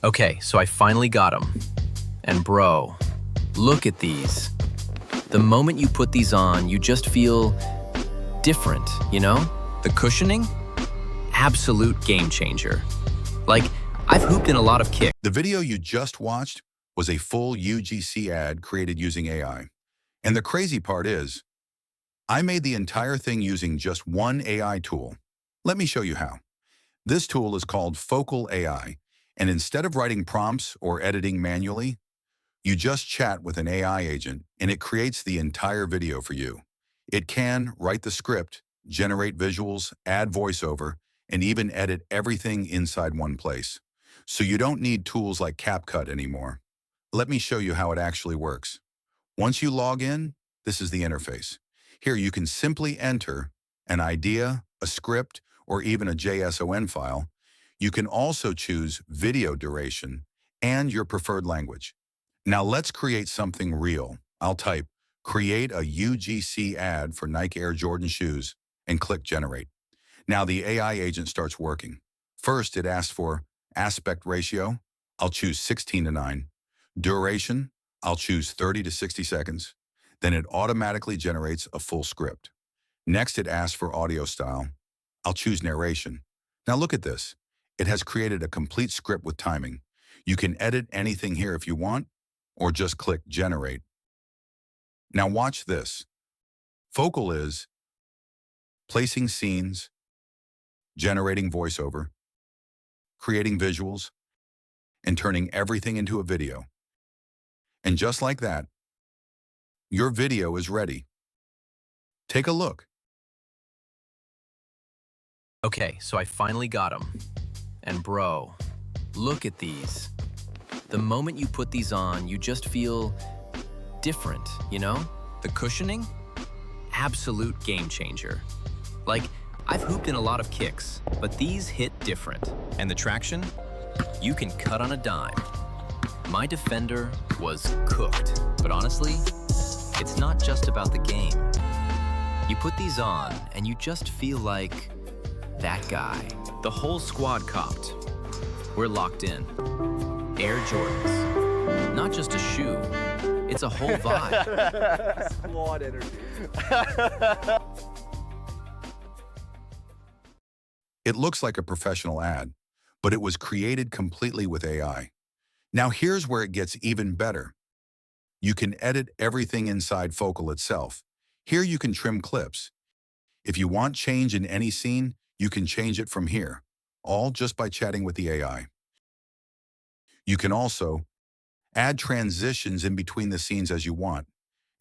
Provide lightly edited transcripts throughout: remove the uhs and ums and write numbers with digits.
Okay, so I finally got them. And bro, look at these. The moment you put these on, you just feel different, you know? The cushioning? Absolute game changer. Like, I've hooped in a lot of kicks. The video you just watched was a full UGC ad created using AI. And the crazy part is, I made the entire thing using just one AI tool. Let me show you how. This tool is called Focal AI, and instead of writing prompts or editing manually, you just chat with an AI agent and it creates the entire video for you. It can write the script, generate visuals, add voiceover, and even edit everything inside one place. So you don't need tools like CapCut anymore. Let me show you how it actually works. Once you log in, this is the interface. Here you can simply enter an idea, a script, or even a JSON file. You can also choose video duration and your preferred language. Now let's create something real. I'll type, create a UGC ad for Nike Air Jordan shoes, and click generate. Now the AI agent starts working. First, it asks for aspect ratio. I'll choose 16:9. Duration, I'll choose 30 to 60 seconds. Then it automatically generates a full script. Next, it asks for audio style. I'll choose narration. Now look at this. It has created a complete script with timing. You can edit anything here if you want, or just click generate. Now watch this. Focal is placing scenes, generating voiceover, creating visuals, and turning everything into a video. And just like that, your video is ready. Take a look. Okay, so I finally got them. And bro, look at these. The moment you put these on, you just feel different, you know? The cushioning? Absolute game changer. Like, I've hooped in a lot of kicks, but these hit different. And the traction? You can cut on a dime. My Defender was cooked, but honestly, it's not just about the game. You put these on, and you just feel like that guy. The whole squad copped. We're locked in. Air Jordans. Not just a shoe, it's a whole vibe. Squad energy. It looks like a professional ad, but it was created completely with AI. Now here's where it gets even better. You can edit everything inside Focal itself. Here you can trim clips. If you want change in any scene, you can change it from here, all just by chatting with the AI. You can also add transitions in between the scenes as you want.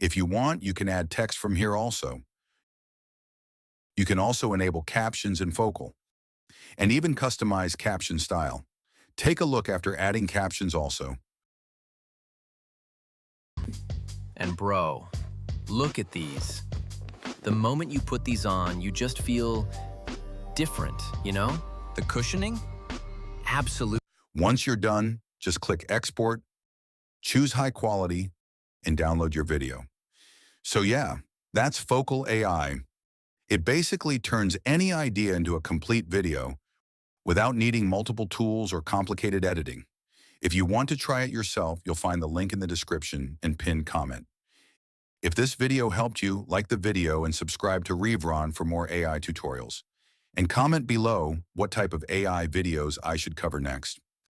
If you want, you can add text from here also. You can also enable captions in Focal, and even customize caption style. Take a look after adding captions also. And bro, look at these. The moment you put these on, you just feel different, you know? The cushioning? Absolute. Once you're done, just click export, choose high quality, and download your video. So yeah, that's Focal AI. It basically turns any idea into a complete video without needing multiple tools or complicated editing. If you want to try it yourself, you'll find the link in the description and pinned comment. If this video helped you, like the video and subscribe to Reavron for more AI tutorials. And comment below what type of AI videos I should cover next.